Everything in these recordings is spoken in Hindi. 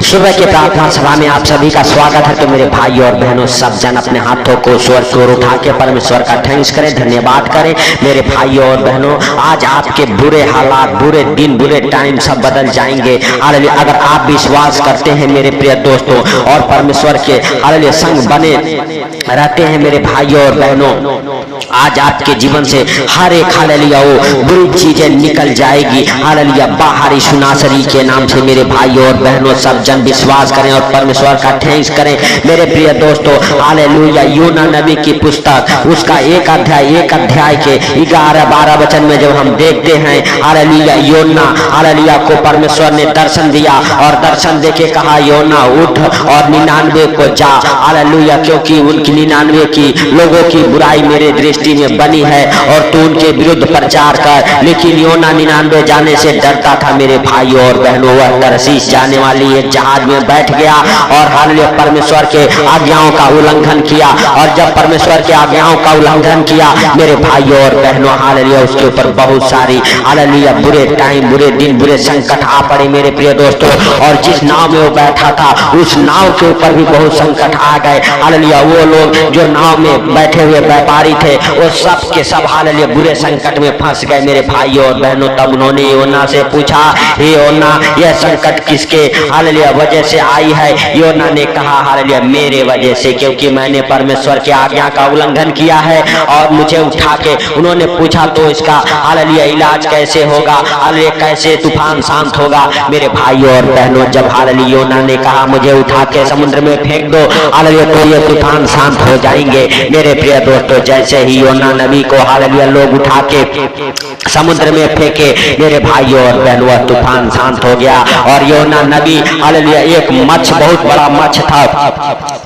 सुबह के प्रार्थना सभा में आप सभी का स्वागत है। तो मेरे भाई और बहनों, सब जन अपने हाथों को स्वर की ओर उठा के परमेश्वर का थैंक्स करें, धन्यवाद करें। मेरे भाई और बहनों, आज आपके बुरे हालात, बुरे दिन, बुरे टाइम सब बदल जाएंगे। हालेलुया। अगर आप विश्वास करते हैं मेरे प्रिय दोस्तों और परमेश्वर के हालेलुया संग बने रहते हैं मेरे भाई और बहनों, आज आपके जीवन से हर एक हालेलुया वो बुरी चीजें निकल जाएगी। हालेलुया। बाहरी सुनासरी के नाम से मेरे भाई और बहनों, सब जन विश्वास करें और परमेश्वर का थैंक्स करें। मेरे प्रिय दोस्तों, हालेलुया। यूना नबी की पुस्तक उसका एक अध्याय के 11-12 वचन में जब हम देखते हैं, हालेलुया, योना हालेलुया को परमेश्वर ने दर्शन दिया और दर्शन देके कहा, योना उठ और 99 को जा। हालेलुया। क्योंकि उनकी 99 की लोगों की बुराई मेरे दृष्टि में बनी है और तू उनके विरुद्ध प्रचार कर। लेकिन योना 99 जाने से डरता था मेरे भाई और बहनों। वह तरसीस जाने वाली एक जहाज में बैठ गया और हालेलुया परमेश्वर के आज्ञाओं का उल्लंघन किया। और जब परमेश्वर के आज्ञाओं का उल्लंघन किया मेरे भाई और बहनों, हालेलुया, उसके ऊपर बहुत सारी हालेलुया बुरे टाइम, बुरे दिन, बुरे संकट आ पड़े मेरे प्रिय दोस्तों। और जिस नाव में वो बैठा था उस नाव के ऊपर भी बहुत संकट आ गए। हालेलुया। वो लोग जो नाव में बैठे हुए व्यापारी थे वो सब के सब हालेलुया बुरे संकट में फंस गए मेरे भाई और बहनों। तब उन्होंने योना से पूछा, हे योना, यह संकट किसके हालेलुया वजह से आई है? योना ने कहा, हालेलुया, मेरे वजह से, क्योंकि मैंने परमेश्वर की आज्ञा का उल्लंघन किया है और मुझे उठा के। उन्होंने पूछा, तो इसका हालेलुया इलाज कैसे होगा? हालेलुया, कैसे तूफान शांत होगा? मेरे भाई और बहनों, जब हालेलुया योना ने कहा मुझे उठा के समुद्र में फेंक दो, हालेलुया, तो ये तूफान शांत हो जाएंगे। मेरे प्रिय दोस्तों, जैसे ही योना नबी को हालेलुया लोग उठा के समुद्र में फेंके मेरे भाई और बहनों, वह तूफान शांत हो गया। और योना नबी हालेलुया एक मच्छ, बहुत बड़ा मच्छ था,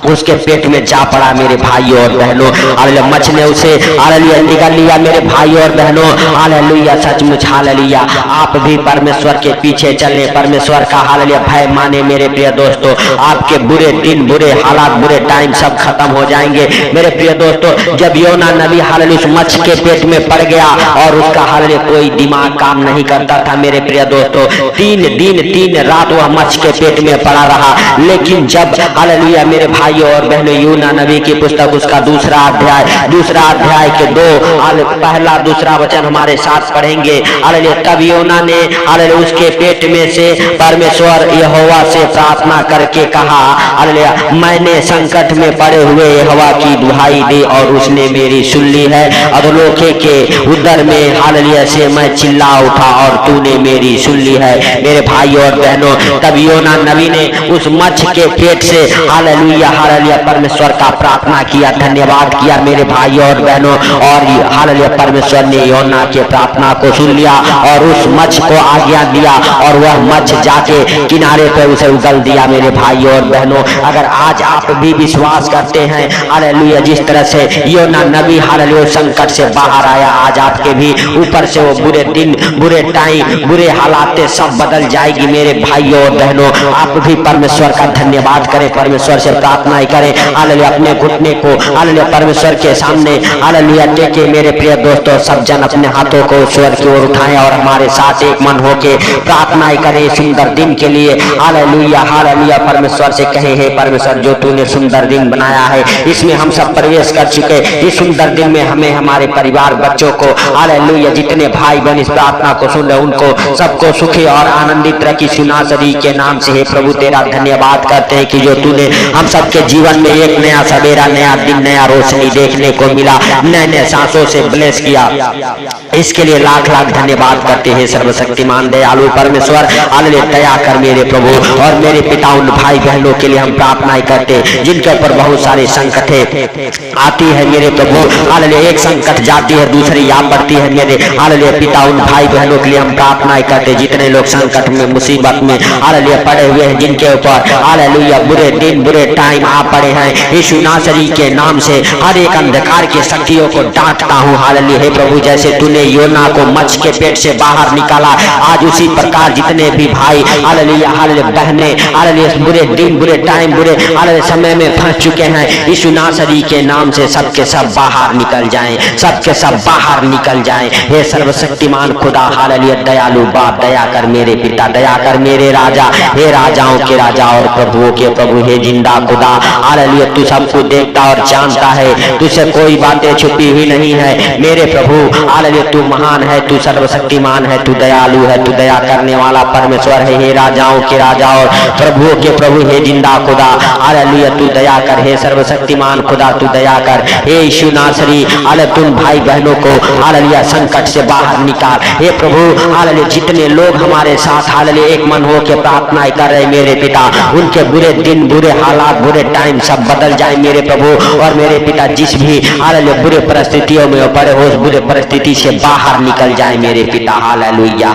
उसके पेट में जा पड़ा मेरे भाई और बहनों। हालेलुया मच्छ ने उसे हालेलुया निगल लिया मेरे भाई और बहनों। हालेलुया सचमुच हालेलुया आप भी परमेश्वर के पीछे चले, परमेश्वर का हालेलुया भय माने मेरे प्रिय दोस्तों। आपके बुरे दिन, बुरे हालात, बुरे टाइम सब खत्म हो जाएंगे मेरे प्रिय दोस्तों। जब योना नबी हालेलुया उस मच्छ के पेट में पड़ गया और उसका हालेलुया कोई दिमाग काम नहीं करता था मेरे प्रिय दोस्तों। 3 दिन 3 रात वह मच्छ के पेट में पड़ा रहा। लेकिन जब हालेलुया मेरे भाई और बहनों, यूना नबी की पुस्तक उसका दूसरा अध्याय के 2 पहला दूसरा वचन हमारे साथ पढ़ेंगे। हालेलुया तब योना ने हालेलुया उसके पेट में से परमेश्वर यहोवा से प्रार्थना करके कहा, हालेलुया, मैंने संकट में पड़े हुए यहोवा की दुहाई दी और उसने मेरी सुन ली है। अधोलोके के उदर में हालेलुया से मैं चिल्ला उठा और तूने मेरी सुन ली है। मेरे भाई और बहनों, तब योना नबी ने उस मच्छ के पेट से हालेलुया परमेश्वर का प्रार्थना किया, धन्यवाद किया मेरे भाई और बहनों। और हालेलुया परमेश्वर ने योना के प्रार्थना को सुन लिया और उस मच्छ को आज्ञा दिया और वह मच्छ जाके किनारे पे उसे उगल दिया मेरे भाई और बहनों। अगर आज आप भी विश्वास करते हैं हालेलुया जिस तरह से योना नबी हालेलुया संकट से बाहर आया, आज आपके भी ऊपर से वो बुरे दिन, बुरे टाइम, बुरे हालातें सब बदल जाएगी मेरे भाई और बहनों। आप भी परमेश्वर का धन्यवाद करें, परमेश्वर से प्रार्थना करें, हालेलुया अपने घुटने को हालेलुया परमेश्वर के सामने हालेलुया टेके मेरे प्रिय दोस्तों। सब जन अपने हाथों को ईश्वर की ओर उठाएं और हमारे साथ एक मन होके प्रार्थना करें सुंदर दिन के लिए। हालेलुया परमेश्वर से कहे, हे परमेश्वर, जो तूने सुंदर दिन बनाया है इसमें हम सब प्रवेश कर चुके। इस सुंदर दिन में हमें, हमारे परिवार, बच्चों को हालेलुया जितने भाई बहन इस प्रार्थना को सुन रहे उनको सबको सुखी और आनंदित रखी सुनासरी के नाम से। हे प्रभु तेरा धन्यवाद करते हैं कि जो तूने हम सबके जीवन में एक नया सवेरा, नया दिन, नया रोशनी देखने को मिला, नए नए सांसों से ब्लेस किया, इसके लिए लाख लाख धन्यवाद करते हैं। सर्वशक्तिमान दयालु परमेश्वर हालेलुया दया कर मेरे प्रभु और मेरे पिता उन भाई बहनों के लिए हम प्रार्थना करते जिनके ऊपर बहुत सारे संकटें आती है मेरे प्रभु। हालेलुया एक संकट जाती है दूसरी आ पड़ती है मेरे हालेलुया पिता उन भाई बहनों के लिए हम प्रार्थना करते जितने लोग संकट में, मुसीबत में हालेलुया पड़े हुए हैं, जिनके ऊपर हालेलुया बुरे दिन, बुरे टाइम आ पड़े हैं, यीशु नासरी के नाम से हर एक अंधकार की शक्तियों को डांटता हूँ। हालेलुया हे प्रभु, जैसे तूने योना को मच्छ के पेट से बाहर निकाला, आज उसी प्रकार जितने भी भाई हालेलुया बहने हालेलुया बुरे दिन, बुरे टाइम, बुरे हालेलुया समय में फंस चुके हैं, यीशु नासरी के नाम से सबके सब बाहर निकल जाएं, सबके सब बाहर निकल जाएं। हे सर्वशक्तिमान खुदा हालेलुया दयालु बाप, दया कर मेरे पिता, दया कर मेरे राजा, हे राजा राजाओं के राजा और प्रभुओं के प्रभु, हे जिंदा खुदा, हालेलुया, तू सबको देखता और जानता है, तुझसे कोई बातें छुपी हुई नहीं है मेरे प्रभु। हालेलुया, तू महान है, तू सर्वशक्तिमान है, तू दयालु है, तू दया करने वाला परमेश्वर है, हे राजाओं के राजा और प्रभुओं के प्रभु, हे जिंदा खुदा, हालेलुया, तू दया कर, हे सर्वशक्तिमान खुदा, तू दया कर, हे यीशु नासरी, हालेलुया, तुम भाई बहनों को हालेलुया संकट से बाहर निकाल, हे प्रभु। हालेलुया, जितने लोग हमारे साथ हालेलुया एक मन हो के प्रार्थना कर रहे मेरे पिता, उनके बुरे दिन, बुरे हालात, बुरे टाइम सब बदल जाए मेरे प्रभु। और मेरे पिता जिस भी हालेलुया बुरे परिस्थितियों में पड़े हो, उस बुरे परिस्थिति से बाहर निकल जाए मेरे पिता। हालेलुया,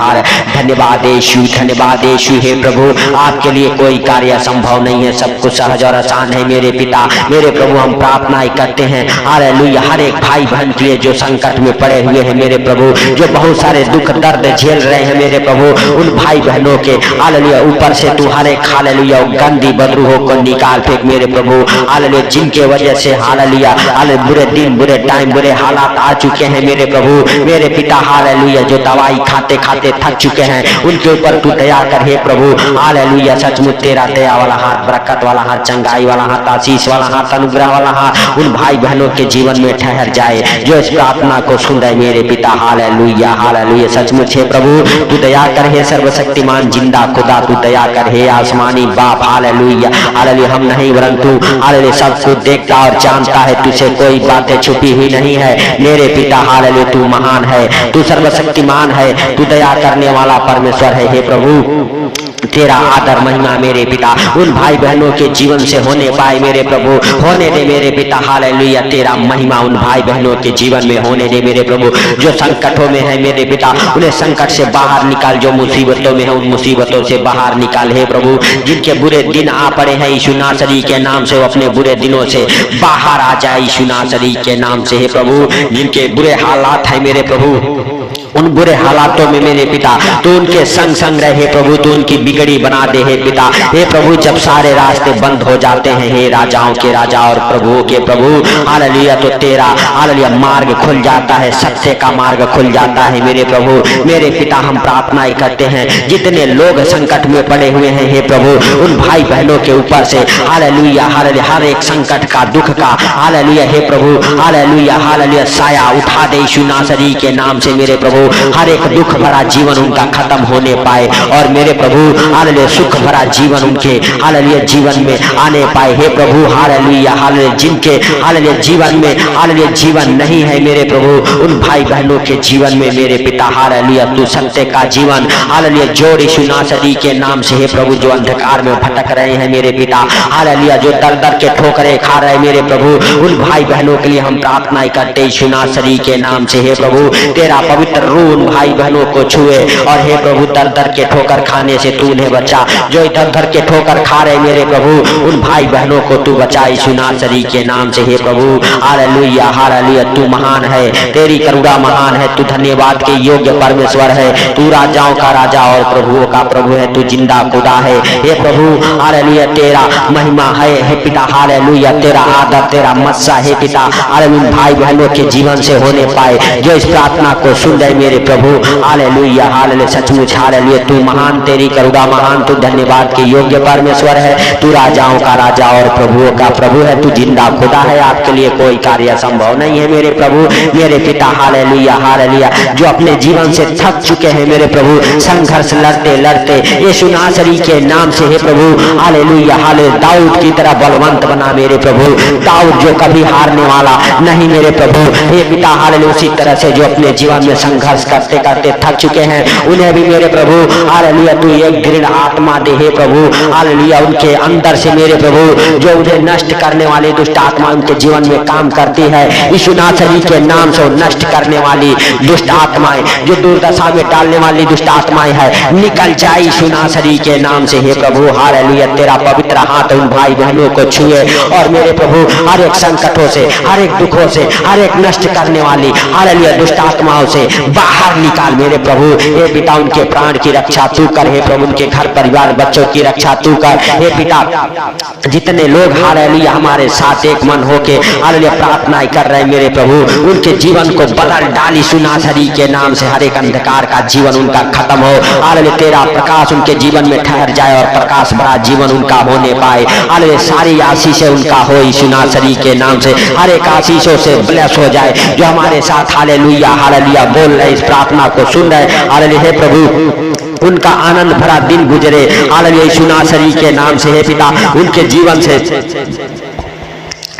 धन्यवाद यीशु, धन्यवाद यीशु, हे प्रभु, आपके लिए कोई कार्य असंभव नहीं है, सब कुछ सहज और आसान है मेरे पिता। मेरे प्रभु, हम प्रार्थनाएं करते हैं हालेलुया हर एक भाई बहन के लिए जो संकट में पड़े हुए हैं मेरे प्रभु, जो बहुत सारे दुख दर्द झेल रहे हैं मेरे प्रभु, उन भाई बहनों के हालेलुया ऊपर से तू हर एक हालेलुया गंदी बदरूहों को निकाल फेंक मेरे प्रभु। हालेलुया, जिनके वजह से हालेलुया बुरे दिन, बुरे टाइम, बुरे हालात आ चुके हैं मेरे प्रभु, मेरे पिता, हालेलुया, जो दवाई खाते खाते थक चुके हैं, उनके ऊपर तू दया कर हे प्रभु। हालेलुया, सचमुच तेरा दया वाला हाथ, बरकत वाला हाथ, चंगाई वाला हाथ, आशीष वाला हाथ, अनुग्रह वाला हाथ उन भाई बहनों के जीवन में ठहर जाए जो इस प्रार्थना को सुन रहे मेरे पिता। हालेलुया, हालेलुया, सचमुच हे प्रभु, तू दया कर, हे सर्वशक्तिमान जिंदा खुदा, तू दया कर, हे आसमानी बाप। हालेलुया, हालेलुया, हम नहीं वरन तू हालेलुया सब कुछ देखता और जानता है, तुझसे कोई बातें छुपी हुई नहीं है मेरे पिता। हालेलुया, तू महान है, तू सर्वशक्तिमान है, तू दया करने वाला परमेश्वर है, हे प्रभु। तेरा आदर महिमा मेरे पिता उन भाई बहनों के जीवन से होने पाए मेरे प्रभु, होने दे मेरे पिता। हालेलुया, तेरा महिमा उन भाई बहनों के जीवन में होने दे मेरे प्रभु, जो संकटों में है मेरे पिता, उन्हें संकट से बाहर निकाल, जो मुसीबतों में है उन मुसीबतों से बाहर निकाल हे प्रभु। जिनके बुरे दिन आ पड़े हैं यीशु नासरी के नाम से, वो अपने बुरे दिनों से बाहर आ जाए यीशु नासरी के नाम से हे प्रभु। जिनके बुरे हालात है मेरे प्रभु, उन बुरे हालातों में मेरे पिता तू उनके संग संग रहे प्रभु, तू उनकी बिगड़ी बना दे हे पिता। हे प्रभु, जब सारे रास्ते बंद हो जाते हैं हे राजाओं के राजा और प्रभुओं के प्रभु, हालेलुया, तो तेरा हालेलुया मार्ग खुल जाता है, सत्य का मार्ग खुल जाता है मेरे प्रभु। मेरे पिता, हम प्रार्थनाएं करते हैं जितने लोग संकट में पड़े हुए हैं हे प्रभु, उन भाई बहनों के ऊपर से हालेलुया हालेलुया हर एक संकट का, दुख का हालेलुया हे प्रभु, हालेलुया हालेलुया साया उठा दे यीशु नासरी के नाम से मेरे प्रभु। हर एक दुख भरा जीवन उनका खत्म होने पाए और मेरे प्रभु हालेलुया सुख भरा जीवन उनके हालेलुया जीवन में आने पाए हे प्रभु। हालेलुया हालेलुया, जिनके हालेलुया जीवन में हालेलुया जीवन नहीं है मेरे प्रभु, उन भाई बहनों के जीवन में मेरे पिता हालेलुया तू सत्य का जीवन हालेलुया जोड़ यीशु नासरी के नाम से हे प्रभु। जो अंधकार में भटक रहे हैं मेरे पिता हालेलुया, जो दर दर के ठोकरें खा रहे हैं मेरे प्रभु, उन भाई बहनों के लिए हम प्रार्थनाएं करते यीशु नासरी के नाम से हे प्रभु। तेरा पवित्र रूह उन भाई बहनों को छुए और हे प्रभु दर दर के ठोकर खाने से तू उन्हें बचा, जो इधर दर के ठोकर खा रहे मेरे प्रभु, उन भाई बहनों को तू बचा यीशु नासरी के नाम से हे प्रभु। हालेलुया हालेलुया, तू महान है, तेरी करुणा महान है, तू धन्यवाद के योग्य परमेश्वर है, तू राजाओं का राजा और प्रभुओं का प्रभु है, तू जिंदा खुदा है हे प्रभु। हालेलुया, तेरा महिमा है हे पिता, हालेलुया तेरा आदर, तेरा मस्सा हे पिता हालेलुया भाई बहनों के जीवन से होने पाए जो इस प्रार्थना को सुन रहे मेरे प्रभु। हालेलुया हालेलुया, सचमुच हालेलुया तू महान, तेरी करुणा महान, तू धन्यवाद के योग्य परमेश्वर है, तू राजाओं का राजा और प्रभुओं का प्रभु है, तू जिंदा खुदा है, आपके लिए कोई कार्य संभव नहीं है मेरे प्रभु। मेरे पिता हालेलुया हालेलुया, जो अपने जीवन से थक चुके हैं मेरे प्रभु, संघर्ष लड़ते लड़ते यीशु नासरी के नाम से हे प्रभु। हालेलुया हालेलुया, दाऊद की तरह बलवंत बना मेरे प्रभु, दाऊद जो कभी हारने वाला नहीं मेरे प्रभु। हे पिता हालेलुया, उसी तरह से जो अपने जीवन में संघर्ष करते करते थक चुके हैं, उन्हें भी मेरे प्रभु हालेलुया तू एक दृढ़ आत्मा दे हे प्रभु। हालेलुया, उनके अंदर से मेरे प्रभु जो उन्हें नष्ट करने वाली दुष्ट आत्मा उनके जीवन में काम करती है, यीशु नासरी के नाम से नष्ट करने वाली दुष्ट आत्माएं, जो दुर्दशा में डालने वाली दुष्ट आत्माएं है, निकल जाए यीशु नासरी के नाम से हे प्रभु। हालेलुया, तेरा पवित्र हाथ उन भाई बहनों को छुए और मेरे प्रभु हर एक संकटों से, हर एक दुखों से, हर एक नष्ट करने वाली हालेलुया दुष्ट आत्माओं से बाहर निकाल मेरे प्रभु। हे पिता उनके प्राण की रक्षा तू कर, हे प्रभु उनके घर परिवार बच्चों की रक्षा तू कर। हे पिता जितने लोग हालेलुया हमारे साथ एक मन होके हालेलुया प्रार्थना कर रहे मेरे प्रभु, उनके जीवन को बदल डाली सुनासरी के नाम से। हर एक अंधकार का जीवन उनका खत्म हो, हालेलुया तेरा प्रकाश उनके जीवन में ठहर जाए और प्रकाश भरा जीवन उनका होने पाए। हालेलुया सारी आशीषें उनका हो सुनासरी के नाम से। हर एक आशीषों से ब्लेस हो जाए जो हमारे साथ हालेलुया हालेलुया बोल रहे, इस प्रार्थना को सुन रहे। हालेलुया हे प्रभु उनका आनंद भरा दिन गुजरे हालेलुया यीशु नासरी के नाम से। हे पिता उनके जीवन से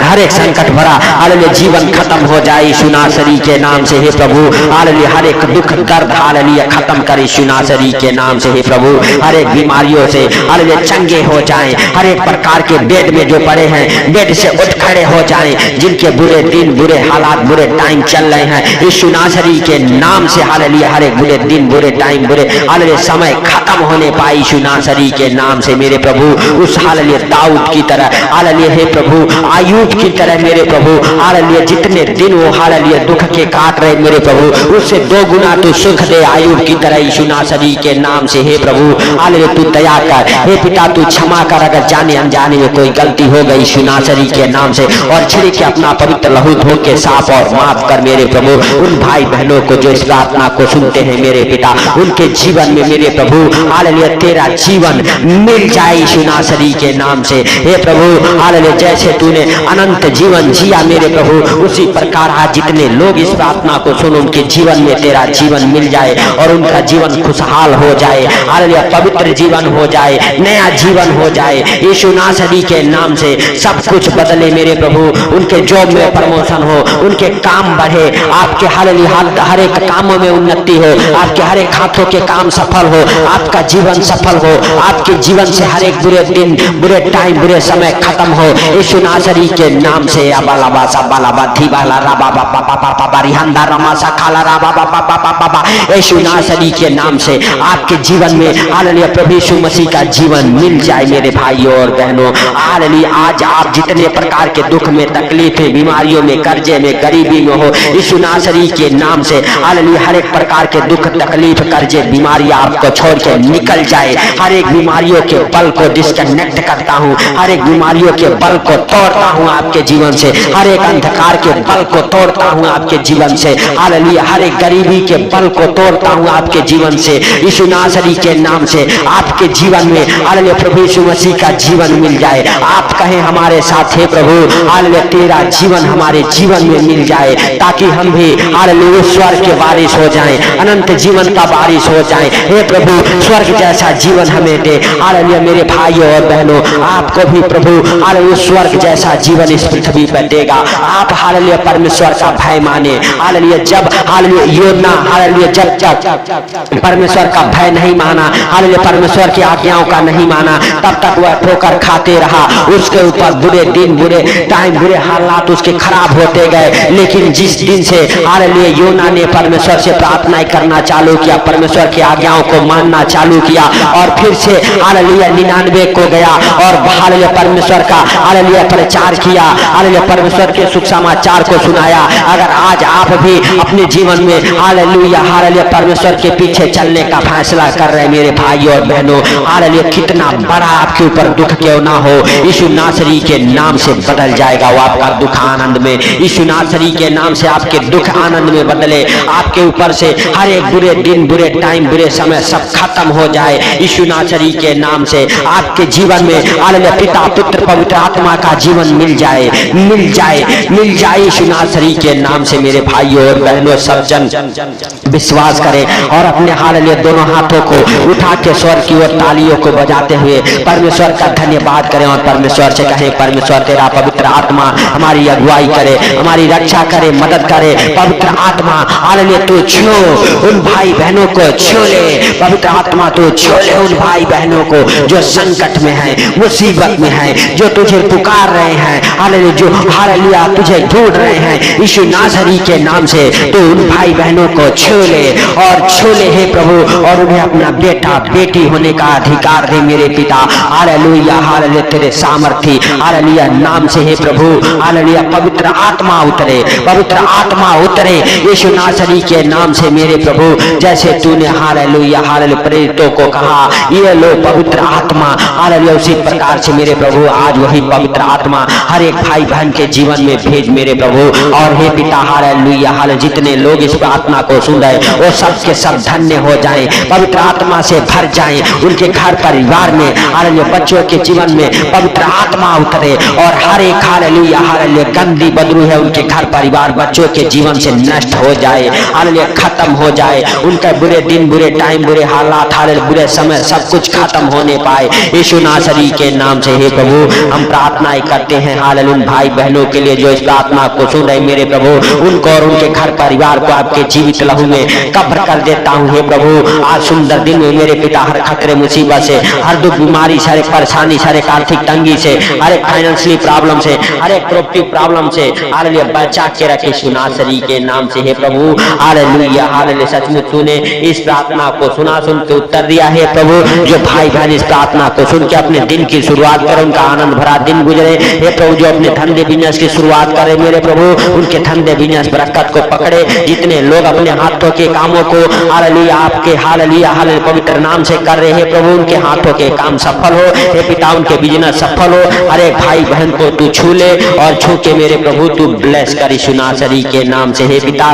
हर एक संकट भरा हालेलुया जीवन खत्म हो जाए यीशु नासरी के नाम से। हे प्रभु हालेलुया हर एक दुख दर्द हालेलुया खत्म कर यीशु नासरी के नाम से। हे प्रभु हर एक बीमारियों से हालेलुया चंगे हो जाएं। हर एक प्रकार के बेड में जो पड़े हैं बेड से उठ खड़े हो जाएं। जिनके बुरे दिन बुरे हालात बुरे टाइम चल रहे हैं यीशु नासरी के नाम से हालेलुया हर एक बुरे दिन बुरे टाइम बुरे हालेलुया समय खत्म होने पाए यीशु नासरी के नाम से। मेरे प्रभु उस हालेलुया दाऊद की तरह हालेलुया हे प्रभु आयूब की तरह मेरे प्रभु हालेलुया जितने दिन वो हालेलुया दुख के काट रहे मेरे प्रभु उससे 2 गुना तू सुख दे आयूब की तरह यीशु नासरी के नाम से। हे प्रभु हालेलुया तू दया कर, हे पिता तू क्षमा कर अगर जाने अनजाने में कोई गलती हो गई यीशु नासरी के नाम से। और छिड़क के अपना पवित्र लहू धो के साफ और माफ कर मेरे प्रभु उन भाई बहनों को जो इस प्रार्थना को सुनते हैं मेरे पिता उनके जीवन में मेरे प्रभु हालेलुया तेरा जीवन मिल जाए यीशु नासरी के नाम से। हे प्रभु हालेलुया जैसे तूने अनंत जीवन जिया मेरे प्रभु उसी प्रकार आज जितने लोग इस प्रार्थना को सुन उनके जीवन में तेरा जीवन मिल जाए और उनका जीवन खुशहाल हो जाए हालेलुया पवित्र जीवन हो जाए नया जीवन हो जाए यीशु नासरी के नाम से। सब कुछ बदले मेरे प्रभु उनके जॉब में प्रमोशन हो, उनके काम बढ़े, आपके हालेलुया हर एक कामों में उन्नति हो, आपके हर एक हाथों के काम सफल हो, आपका जीवन सफल हो, आपके जीवन से हर एक बुरे दिन बुरे टाइम बुरे समय खत्म हो यीशु नासरी के नाम से। अबालाबा सबालाबा धीबाला राबा बाबा बाबा बाबा रिहंदा रमासा खाला राबा बाबा बाबा बाबा यीशु नासरी के नाम से आपके जीवन में हालेलुया प्रभु यीशु मसीह का जीवन मिल जाए मेरे भाइयों और बहनों। हालेलुया आज आप जितने प्रकार के दुख में तकलीफें बीमारियों में कर्जे में गरीबी में हो यीशु नासरी के नाम से हालेलुया हर एक प्रकार के दुख तकलीफ कर्जे बीमारी आपको छोड़ के निकल जाए। हर एक बीमारियों के बल को डिस्कनेक्ट करता हूँ, हर एक बीमारियों के बल को तोड़ता हूँ आपके जीवन से, हर एक अंधकार के बल को तोड़ता हूँ आपके जीवन से हालेलुया हर एक गरीबी के बल को तोड़ता हूँ आपके जीवन से यीशु नासरी के नाम से। आपके जीवन में हालेलुया प्रभु यीशु मसीह का जीवन मिल जाए। आप कहें हमारे साथ हे प्रभु हालेलुया तेरा जीवन हमारे जीवन में मिल जाए ताकि हम भी हालेलुया स्वर्ग के बारिश हो जाएं, अनंत जीवन का बारिश हो जाएं। हे प्रभु स्वर्ग जैसा जीवन हमें दे हालेलुया। मेरे भाइयों और बहनों आपको भी प्रभु हालेलुया स्वर्ग जैसा जीवन इस पृथ्वी पर देगा। आप हालेलुया परमेश्वर का भय माने हालेलुया। जब हालेलुया योना हालेलुया जब परमेश्वर का भय नहीं माना हालेलुया परमेश्वर की आज्ञाओं का नहीं माना तब तक वह ठोकर खाते रहा। उसके ऊपर बुरे दिन बुरे टाइम बुरे हालात उसके खराब होते गए। लेकिन जिस दिन से हालेलुया योना ने परमेश्वर से प्रार्थना करना चालू किया, परमेश्वर की आज्ञाओं को मानना चालू किया और फिर से हालेलुया 99 को गया और हालेलुया परमेश्वर का हालेलुया प्रचार किया, हालेलुया परमेश्वर के सुख समाचार को सुनाया। अगर आज आप भी अपने जीवन में हालेलुया हालेलुया परमेश्वर के पीछे चलने का फैसला कर रहे हैं मेरे भाइयों और बहनों हालेलुया कितना बड़ा आपके ऊपर दुख क्यों ना हो यीशु नासरी के नाम से बदल जाएगा वो आपका दुख आनंद में। यीशु नासरी के नाम से आपके दुख आनंद में बदले, आपके ऊपर से हर एक बुरे दिन बुरे टाइम बुरे समय सब खत्म हो जाए यीशु नासरी के नाम से। आपके जीवन में हालेलुया पिता पुत्र पवित्र आत्मा का जीवन मिल जाए मिल जाए मिल जाए यीशु नासरी के नाम से। मेरे भाइयों और बहनों सब जन विश्वास करें और अपने हालेलुया दोनों हाथों को उठा के स्वर्ग की ओर तालियों को बजाते हुए परमेश्वर का धन्यवाद करें और परमेश्वर से कहें परमेश्वर तेरा पवित्र आत्मा हमारी अगुवाई करे, हमारी रक्षा करे, मदद करे। पवित्र आत्मा हालेलुया तू छू उन भाई बहनों को छू ले, पवित्र आत्मा तू छू ले उन भाई बहनों को जो संकट में है मुसीबत में है जो तुझे पुकार रहे हैं हालेलुया, जो हालेलुया तुझे ढूंढ रहे हैं यीशु नासरी के नाम से, तो उन भाई बहनों को छू ले और छू ले हे प्रभु, और उन्हें अपना बेटा बेटी होने का अधिकार दे मेरे पिता। हालेलुया, हालेलुया, तेरे सामर्थी हालेलुया नाम से हे प्रभु, हालेलुया, पवित्र आत्मा उतरे, पवित्र आत्मा उतरे यीशु नासरी के नाम से मेरे प्रभु। जैसे तूने हालेलुया हालेलुया प्रेरितों को कहा ये लो पवित्र आत्मा, हालेलुया, उसी प्रकार से मेरे प्रभु आज वही पवित्र आत्मा हर एक भाई बहन के जीवन में भेज मेरे प्रभु। और हे पिता हालेलुया हालेलुया, जितने लोग इस प्रार्थना को सुन रहे वो सब के सब धन्य हो जाएं, पवित्र आत्मा से भर जाएं, उनके घर परिवार में हालेलुया बच्चों के जीवन में पवित्र आत्मा उतरे और हर एक हालेलुया हालेलुया गंदी बदबू है उनके घर परिवार बच्चों के जीवन से नष्ट हो जाए, हालेलुया खत्म हो जाए, उनके बुरे दिन बुरे टाइम बुरे हालात हालेलुया बुरे समय सब कुछ खत्म होने पाए यीशु नासरी के नाम से। हे प्रभु हम प्रार्थनाएं करते हैं हालेलुया उन भाई बहनों के लिए जो इस प्रार्थना को सुन रहे मेरे प्रभु, उनको और उनके घर परिवार को आपके जीवित लहू में कब्र कर देता हूँ हे प्रभु। आज सुंदर दिन में मेरे पिता हर खतरे मुसीबत से, हर दुख बीमारी से, हर एक परेशानी से, हर एक आर्थिक तंगी से, हर एक फाइनेंशियली प्रॉब्लम से, हर एक प्रॉपर्टी प्रॉब्लम से हालेलुया बचा के रखे यीशु नासरी के नाम से हे प्रभु। हालेलुया हालेलुया, सचमुच तूने इस प्रार्थना को सुना, सुन के उत्तर दिया है प्रभु। जो भाई बहन इस प्रार्थना को सुन के अपने दिन की शुरुआत करें, उनका आनंद भरा दिन गुजरे हे प्रभु। जो अपने धंधे बिजनेस की शुरुआत करे मेरे प्रभु, उनके धंधे बिजनेस बरकत को पकड़े। जितने लोग अपने हाथों के कामों को हालेलुया आपके हालेलुया हालेलुया पवित्र नाम से कर रहे हैं प्रभु, उनके हाथों के काम सफल हो हे पिता, उनके बिजनेस सफल हो। हर एक भाई बहन को तू छू ले और छू के मेरे प्रभु तू ब्लेस कर यीशु नासरी के नाम से हे पिता।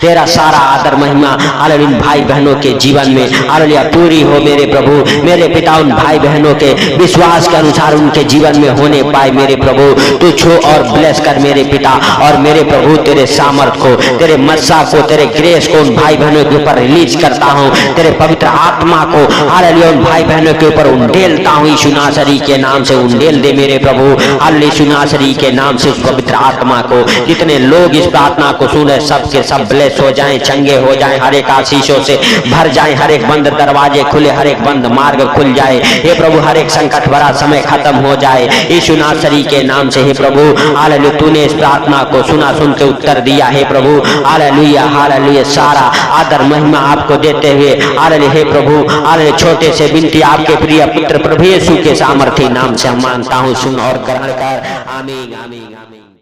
तेरा सारा आदर महिमा हालेलुया भाई बहनों के जीवन में हालेलुया पूरी हो मेरे प्रभु। मेरे पिता उन भाई बहनों के विश्वास के अनुसार उनके जीवन में होने पाए मेरे प्रभु। तू छू और ब्लेस कर मेरे पिता। और मेरे प्रभु तेरे सामर्थ को, तेरे मस्सा को, तेरे ग्रेस को उन भाई बहनों के ऊपर रिलीज करता हूँ। तेरे पवित्र आत्मा को हालेलुया उन भाई बहनों के ऊपर उंडेलता हूँ यीशु नासरी के नाम से। उंडेल दे मेरे प्रभु हालेलुया यीशु नासरी के नाम से उस पवित्र आत्मा को। जितने लोग इस प्रार्थना को सुने सब के सब ब्लेस हो जाएं, चंगे हो जाएं, हर एक आशीषों से भर जाएं, हर एक बंद दरवाजे खुले, हर एक बंद मार्ग खुल जाए हे प्रभु। हर एक संकट भरा समय खत्म हो जाए यीशु नासरी के नाम से हे प्रभु। हालेलुया तूने इस प्रार्थना को सुना, सुन के उत्तर दिया हे प्रभु। हालेलुया हालेलुया सारा आदर महिमा आपको देते हुए हालेलुया हे प्रभु हालेलुया छोटे से विनती आपके प्रिय पुत्र प्रभु यीशु के सामर्थी नाम से हम मानता हूँ, सुन और ग्रहण कर। आमीन आमीन आमीन।